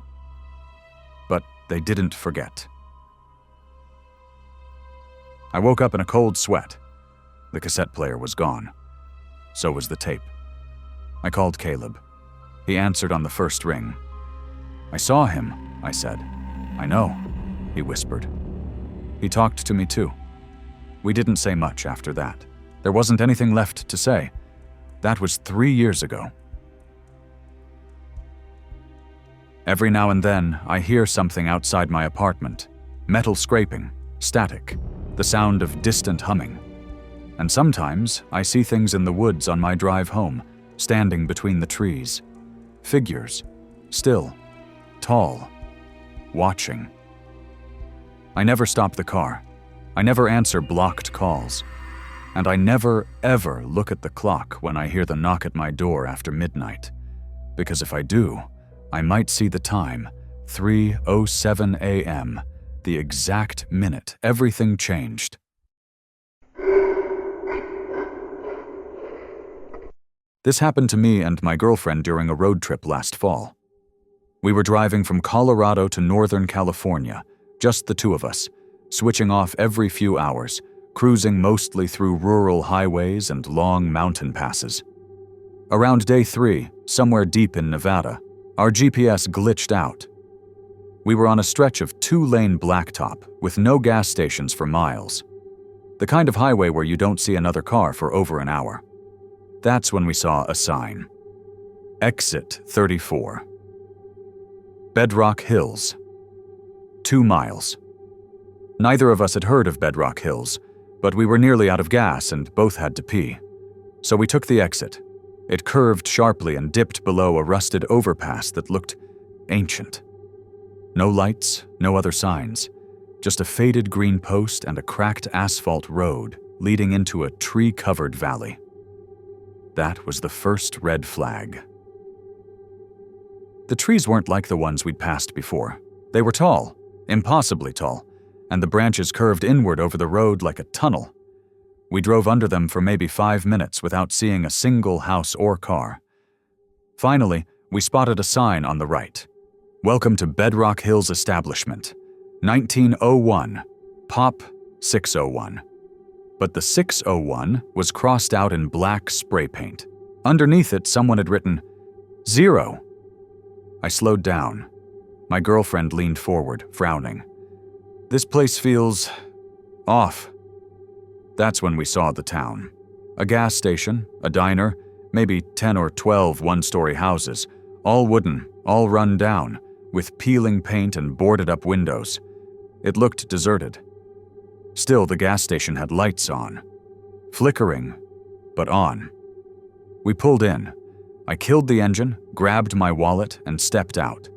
[SPEAKER 1] But they didn't forget. I woke up in a cold sweat. The cassette player was gone. So was the tape. I called Caleb. He answered on the first ring. "I saw him," I said. "I know," he whispered. He talked to me too. We didn't say much after that. There wasn't anything left to say. That was 3 years ago. Every now and then, I hear something outside my apartment. Metal scraping, static, the sound of distant humming. And sometimes, I see things in the woods on my drive home, standing between the trees. Figures, still, tall, watching. I never stop the car. I never answer blocked calls. And I never, ever look at the clock when I hear the knock at my door after midnight. Because if I do, I might see the time, 3:07 a.m., the exact minute everything changed. This happened to me and my girlfriend during a road trip last fall. We were driving from Colorado to Northern California, just the two of us, switching off every few hours, cruising mostly through rural highways and long mountain passes. Around day 3, somewhere deep in Nevada, our GPS glitched out. We were on a stretch of 2-lane blacktop with no gas stations for miles. The kind of highway where you don't see another car for over an hour. That's when we saw a sign. Exit 34. Bedrock Hills. 2 miles. Neither of us had heard of Bedrock Hills, but we were nearly out of gas and both had to pee. So we took the exit. It curved sharply and dipped below a rusted overpass that looked ancient. No lights, no other signs, just a faded green post and a cracked asphalt road leading into a tree-covered valley. That was the first red flag. The trees weren't like the ones we'd passed before. They were tall, impossibly tall, and the branches curved inward over the road like a tunnel. We drove under them for maybe 5 minutes without seeing a single house or car. Finally, we spotted a sign on the right. Welcome to Bedrock Hills Establishment, 1901, Pop 601. But the 601 was crossed out in black spray paint. Underneath it, someone had written, 0. I slowed down. My girlfriend leaned forward, frowning. This place feels off. That's when we saw the town. A gas station, a diner, maybe 10 or 12 one-story houses, all wooden, all run down, with peeling paint and boarded-up windows. It looked deserted. Still, the gas station had lights on. Flickering, but on. We pulled in. I killed the engine, grabbed my wallet, and stepped out.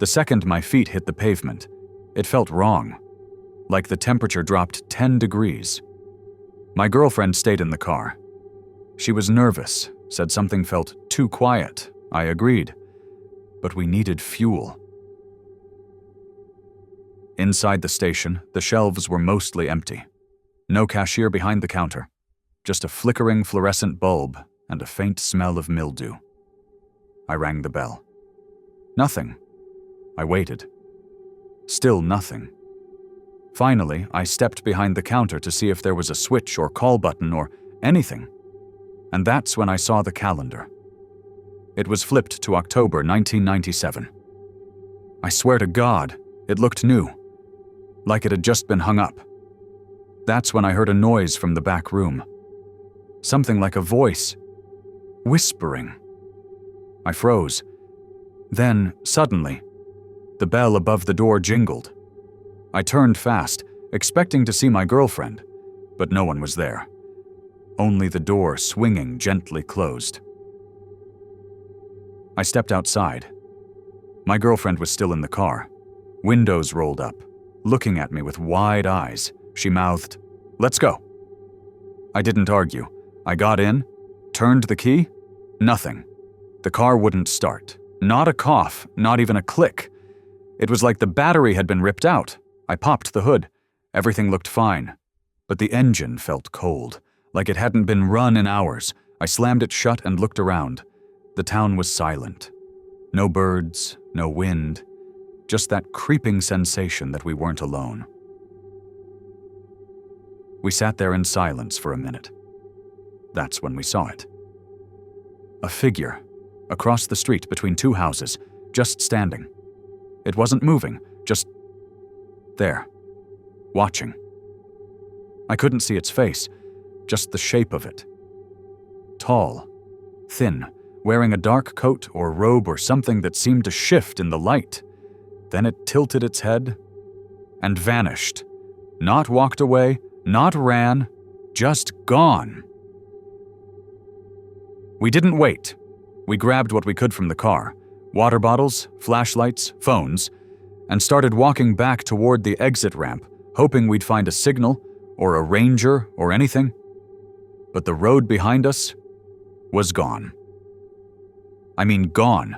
[SPEAKER 1] The second my feet hit the pavement, it felt wrong, like the temperature dropped 10 degrees. My girlfriend stayed in the car. She was nervous, said something felt too quiet. I agreed. But we needed fuel. Inside the station, the shelves were mostly empty. No cashier behind the counter. Just a flickering fluorescent bulb and a faint smell of mildew. I rang the bell. Nothing. I waited. Still nothing. Finally, I stepped behind the counter to see if there was a switch or call button or anything. And that's when I saw the calendar. It was flipped to October 1997. I swear to God, it looked new, like it had just been hung up. That's when I heard a noise from the back room. Something like a voice, whispering. I froze. Then, suddenly, the bell above the door jingled. I turned fast, expecting to see my girlfriend, but no one was there. Only the door swinging gently closed. I stepped outside. My girlfriend was still in the car, windows rolled up, looking at me with wide eyes. She mouthed, "Let's go." I didn't argue. I got in, turned the key, nothing. The car wouldn't start. Not a cough, not even a click. It was like the battery had been ripped out. I popped the hood. Everything looked fine. But the engine felt cold, like it hadn't been run in hours. I slammed it shut and looked around. The town was silent. No birds, no wind, just that creeping sensation that we weren't alone. We sat there in silence for a minute. That's when we saw it. A figure, across the street between 2 houses, just standing. It wasn't moving, just there, watching. I couldn't see its face, just the shape of it. Tall, thin, wearing a dark coat or robe or something that seemed to shift in the light. Then it tilted its head and vanished. Not walked away, not ran, just gone. We didn't wait. We grabbed what we could from the car, water bottles, flashlights, phones, and started walking back toward the exit ramp, hoping we'd find a signal or a ranger or anything. But the road behind us was gone. I mean, gone.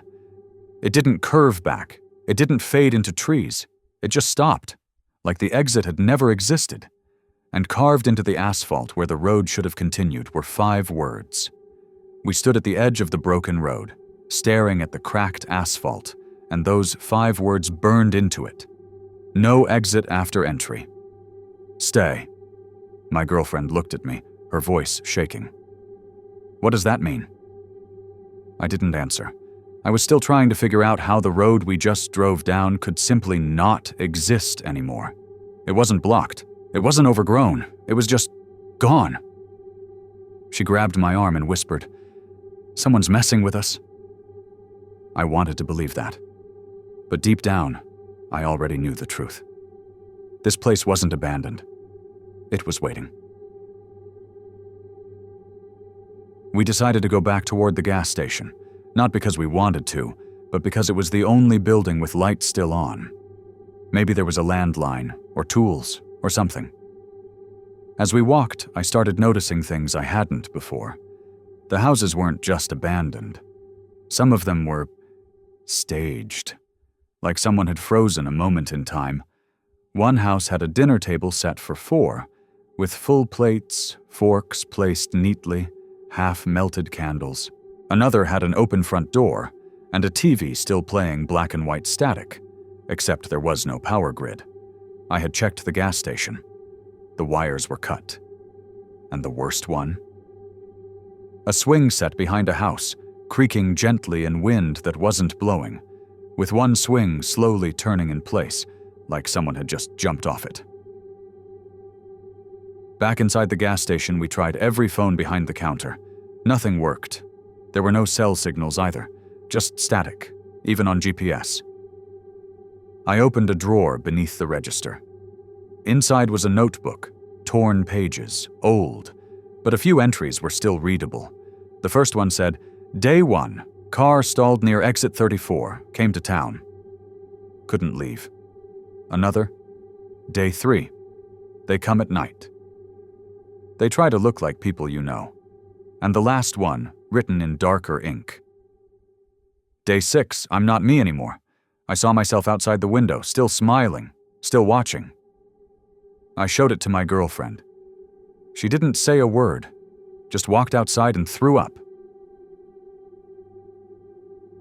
[SPEAKER 1] It didn't curve back. It didn't fade into trees. It just stopped, like the exit had never existed. And carved into the asphalt where the road should have continued were 5 words. We stood at the edge of the broken road, staring at the cracked asphalt, and those 5 words burned into it. No exit after entry. Stay. My girlfriend looked at me, her voice shaking. What does that mean? I didn't answer. I was still trying to figure out how the road we just drove down could simply not exist anymore. It wasn't blocked. It wasn't overgrown. It was just gone. She grabbed my arm and whispered, "Someone's messing with us." I wanted to believe that. But deep down, I already knew the truth. This place wasn't abandoned. It was waiting. We decided to go back toward the gas station, not because we wanted to, but because it was the only building with lights still on. Maybe there was a landline, or tools, or something. As we walked, I started noticing things I hadn't before. The houses weren't just abandoned. Some of them were staged, like someone had frozen a moment in time. One house had a dinner table set for 4, with full plates, forks placed neatly, half-melted candles. Another had an open front door, and a TV still playing black and white static, except there was no power grid. I had checked the gas station. The wires were cut. And the worst one? A swing set behind a house, creaking gently in wind that wasn't blowing, with one swing slowly turning in place, like someone had just jumped off it. Back inside the gas station, we tried every phone behind the counter. Nothing worked. There were no cell signals either, just static, even on GPS. I opened a drawer beneath the register. Inside was a notebook, torn pages, old, but a few entries were still readable. The first one said, "Day 1, car stalled near exit 34, came to town. Couldn't leave." Another, "Day 3, they come at night. They try to look like people you know." And the last one, written in darker ink. "Day 6, I'm not me anymore. I saw myself outside the window, still smiling, still watching." I showed it to my girlfriend. She didn't say a word, just walked outside and threw up.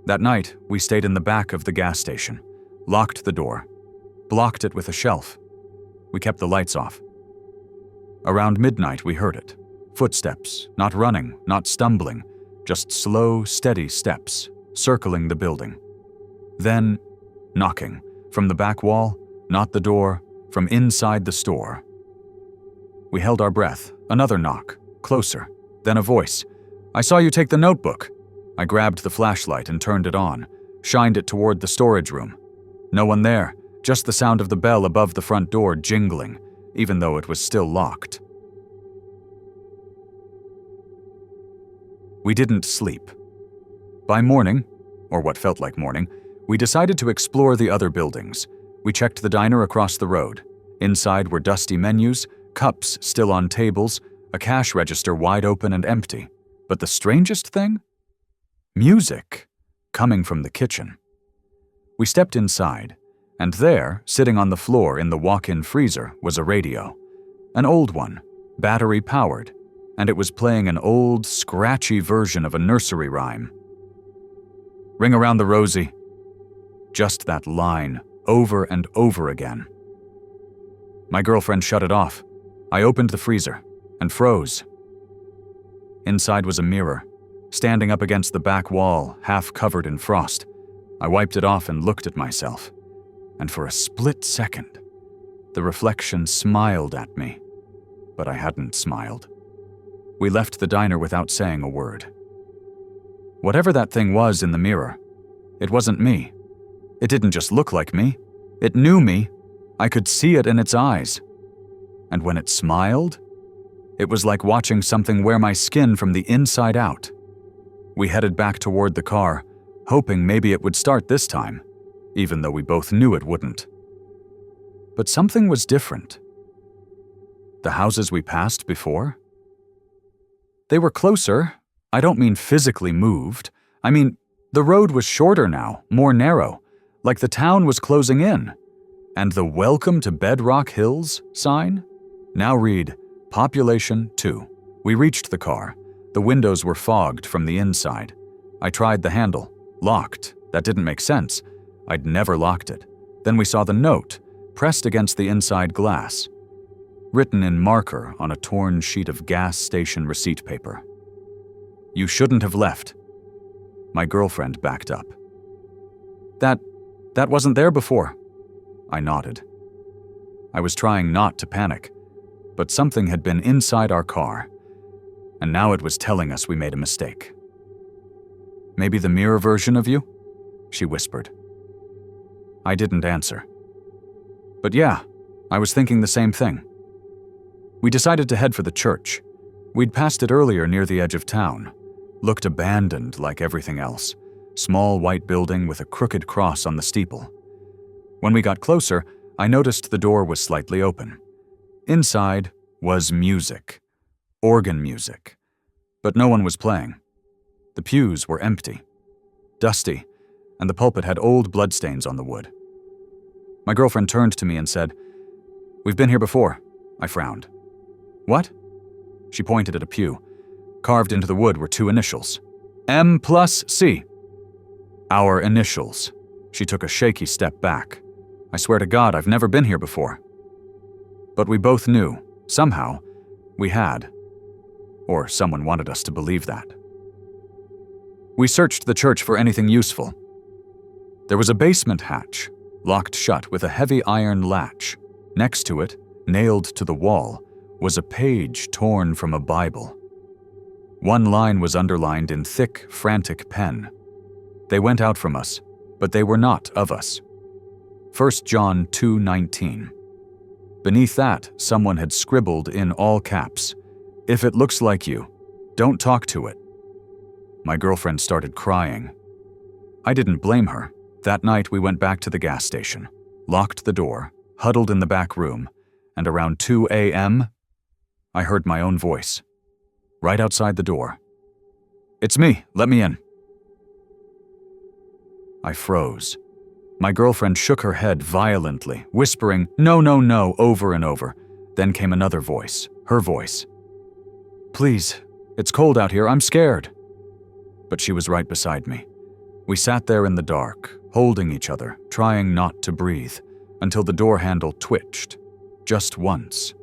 [SPEAKER 1] That night, we stayed in the back of the gas station, locked the door, blocked it with a shelf. We kept the lights off. Around midnight, we heard it. Footsteps, not running, not stumbling, just slow, steady steps, circling the building. Then, knocking, from the back wall, not the door, from inside the store. We held our breath. Another knock, closer, then a voice. "I saw you take the notebook." I grabbed the flashlight and turned it on, shined it toward the storage room. No one there, just the sound of the bell above the front door jingling, even though it was still locked. We didn't sleep. By morning, or what felt like morning, we decided to explore the other buildings. We checked the diner across the road. Inside were dusty menus, cups still on tables, a cash register wide open and empty. But the strangest thing? Music, coming from the kitchen. We stepped inside, and there, sitting on the floor in the walk-in freezer, was a radio. An old one, battery-powered, and it was playing an old, scratchy version of a nursery rhyme. "Ring around the rosy." Just that line, over and over again. My girlfriend shut it off. I opened the freezer and froze. Inside was a mirror, standing up against the back wall, half covered in frost. I wiped it off and looked at myself. And for a split second, the reflection smiled at me. But I hadn't smiled. We left the diner without saying a word. Whatever that thing was in the mirror, it wasn't me. It didn't just look like me. It knew me. I could see it in its eyes. And when it smiled, it was like watching something wear my skin from the inside out. We headed back toward the car, hoping maybe it would start this time, even though we both knew it wouldn't. But something was different. The houses we passed before? They were closer. I don't mean physically moved. I mean, the road was shorter now, more narrow, like the town was closing in. And the Welcome to Bedrock Hills sign? Now read, Population 2. We reached the car. The windows were fogged from the inside. I tried the handle. Locked. That didn't make sense. I'd never locked it. Then we saw the note, pressed against the inside glass, written in marker on a torn sheet of gas station receipt paper. You shouldn't have left. My girlfriend backed up. That wasn't there before. I nodded. I was trying not to panic, but something had been inside our car, and now it was telling us we made a mistake. Maybe the mirror version of you? She whispered. I didn't answer. But yeah, I was thinking the same thing. We decided to head for the church. We'd passed it earlier near the edge of town. Looked abandoned like everything else. Small white building with a crooked cross on the steeple. When we got closer, I noticed the door was slightly open. Inside was music. Organ music. But no one was playing. The pews were empty. Dusty, and the pulpit had old bloodstains on the wood. My girlfriend turned to me and said, "We've been here before." I frowned. What? She pointed at a pew. Carved into the wood were two initials. M+C. Our initials. She took a shaky step back. I swear to God, I've never been here before. But we both knew, somehow, we had. Or someone wanted us to believe that. We searched the church for anything useful. There was a basement hatch, locked shut with a heavy iron latch. Next to it, nailed to the wall, was a page torn from a Bible. One line was underlined in thick, frantic pen. They went out from us, but they were not of us. 1 John 2:19. Beneath that, someone had scribbled in all caps, "If it looks like you, don't talk to it." My girlfriend started crying. I didn't blame her. That night we went back to the gas station, locked the door, huddled in the back room, and around 2 a.m., I heard my own voice, right outside the door. "It's me, let me in." I froze. My girlfriend shook her head violently, whispering, "No, no, no," over and over. Then came another voice, her voice. "Please, it's cold out here, I'm scared." But she was right beside me. We sat there in the dark, holding each other, trying not to breathe, until the door handle twitched, just once.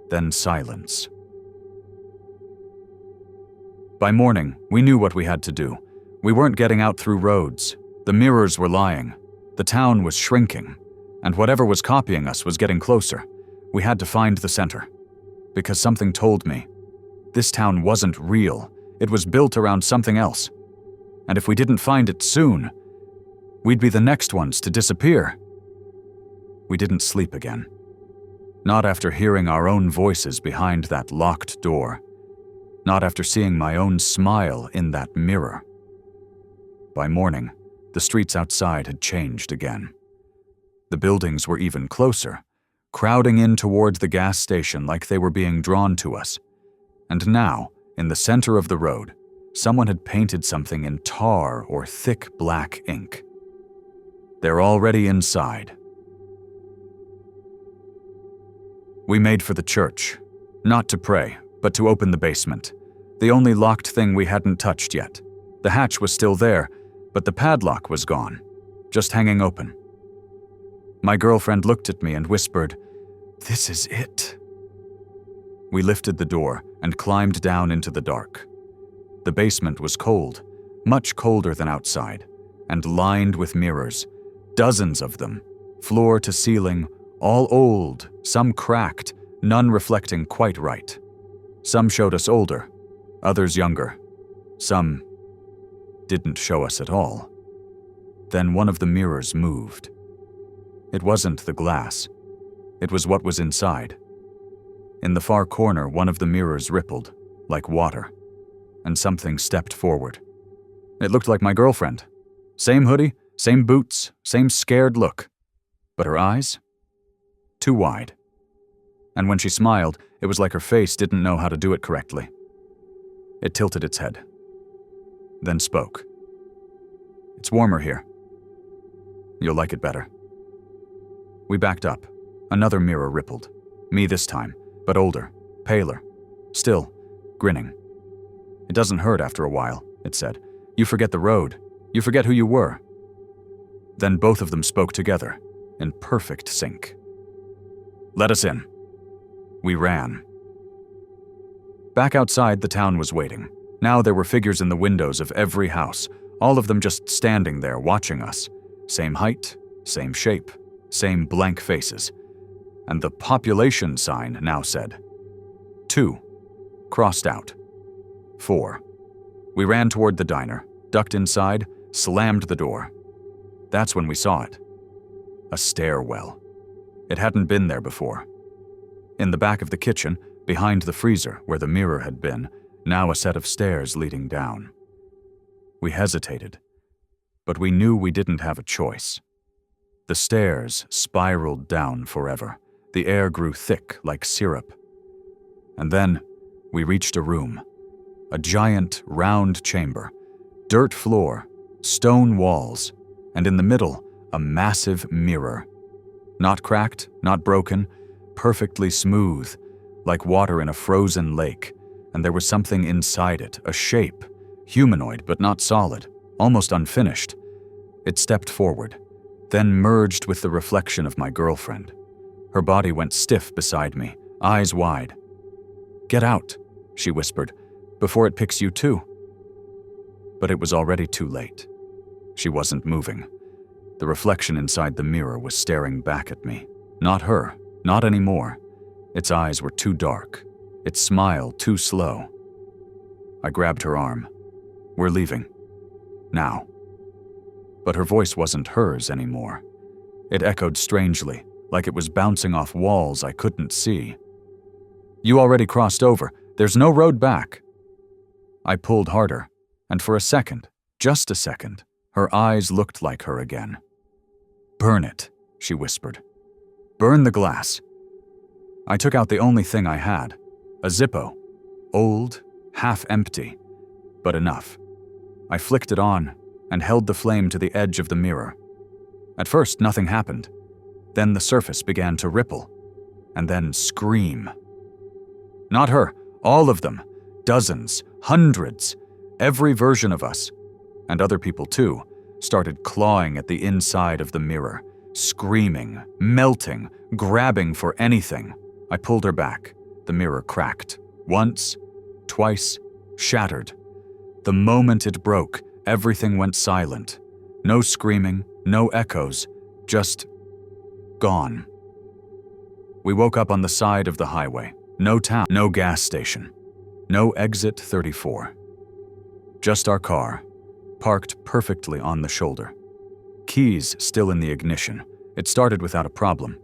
[SPEAKER 1] Then silence. By morning, we knew what we had to do. We weren't getting out through roads. The mirrors were lying. The town was shrinking. And whatever was copying us was getting closer. We had to find the center. Because something told me, this town wasn't real. It was built around something else. And if we didn't find it soon, we'd be the next ones to disappear. We didn't sleep again. Not after hearing our own voices behind that locked door. Not after seeing my own smile in that mirror. By morning, the streets outside had changed again. The buildings were even closer, crowding in toward the gas station like they were being drawn to us. And now, in the center of the road, someone had painted something in tar or thick black ink. They're already inside. We made for the church, not to pray, but to open the basement, the only locked thing we hadn't touched yet. The hatch was still there, but the padlock was gone, just hanging open. My girlfriend looked at me and whispered, "This is it." We lifted the door and climbed down into the dark. The basement was cold, much colder than outside, and lined with mirrors, dozens of them, floor to ceiling, all old, some cracked, none reflecting quite right. Some showed us older, others younger, some didn't show us at all. Then one of the mirrors moved. It wasn't the glass. It was what was inside. In the far corner, one of the mirrors rippled, like water, and something stepped forward. It looked like my girlfriend. Same hoodie, same boots, same scared look. But her eyes? Too wide. And when she smiled, it was like her face didn't know how to do it correctly. It tilted its head, then spoke. "It's warmer here. You'll like it better." We backed up. Another mirror rippled. Me this time, but older, paler, still grinning. "It doesn't hurt after a while," it said. "You forget the road. You forget who you were." Then both of them spoke together, in perfect sync. "Let us in." We ran. Back outside, the town was waiting. Now there were figures in the windows of every house, all of them just standing there watching us. Same height, same shape, same blank faces. And the population sign now said 2, crossed out. 4. We ran toward the diner, ducked inside, slammed the door. That's when we saw it. A stairwell. It hadn't been there before. In the back of the kitchen, behind the freezer where the mirror had been, now a set of stairs leading down. We hesitated, but we knew we didn't have a choice. The stairs spiraled down forever. The air grew thick like syrup. And then we reached a room. A giant, round chamber. Dirt floor, stone walls, and in the middle, a massive mirror. Not cracked, not broken, perfectly smooth, like water in a frozen lake, and there was something inside it, a shape, humanoid but not solid, almost unfinished. It stepped forward, then merged with the reflection of my girlfriend. Her body went stiff beside me, eyes wide. "Get out," she whispered, "before it picks you too." But it was already too late. She wasn't moving. The reflection inside the mirror was staring back at me. Not her, not anymore. Its eyes were too dark, its smile too slow. I grabbed her arm. "We're leaving. Now." But her voice wasn't hers anymore. It echoed strangely, like it was bouncing off walls I couldn't see. "You already crossed over. There's no road back." I pulled harder, and for a second, just a second, her eyes looked like her again. "Burn it," she whispered. "Burn the glass." I took out the only thing I had, a Zippo, old, half empty, but enough. I flicked it on and held the flame to the edge of the mirror. At first, nothing happened. Then the surface began to ripple, and then scream. Not her, all of them, dozens, hundreds, every version of us, and other people too, started clawing at the inside of the mirror, screaming, melting, grabbing for anything. I pulled her back. The mirror cracked. Once, twice, shattered. The moment it broke, everything went silent. No screaming, no echoes, just gone. We woke up on the side of the highway. No town, no gas station, no exit 34. Just our car, parked perfectly on the shoulder. Keys still in the ignition. It started without a problem.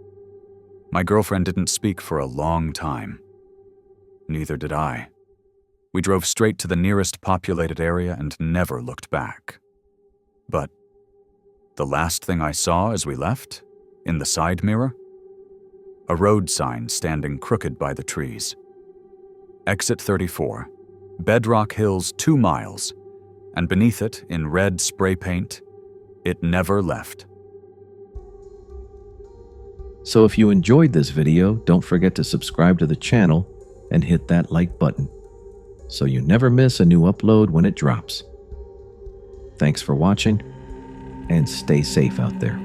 [SPEAKER 1] My girlfriend didn't speak for a long time. Neither did I. We drove straight to the nearest populated area and never looked back. But the last thing I saw as we left, in the side mirror, a road sign standing crooked by the trees. Exit 34, Bedrock Hills 2 miles, and beneath it, in red spray paint, "It never left."
[SPEAKER 2] So if you enjoyed this video, don't forget to subscribe to the channel and hit that like button so you never miss a new upload when it drops. Thanks for watching, and stay safe out there.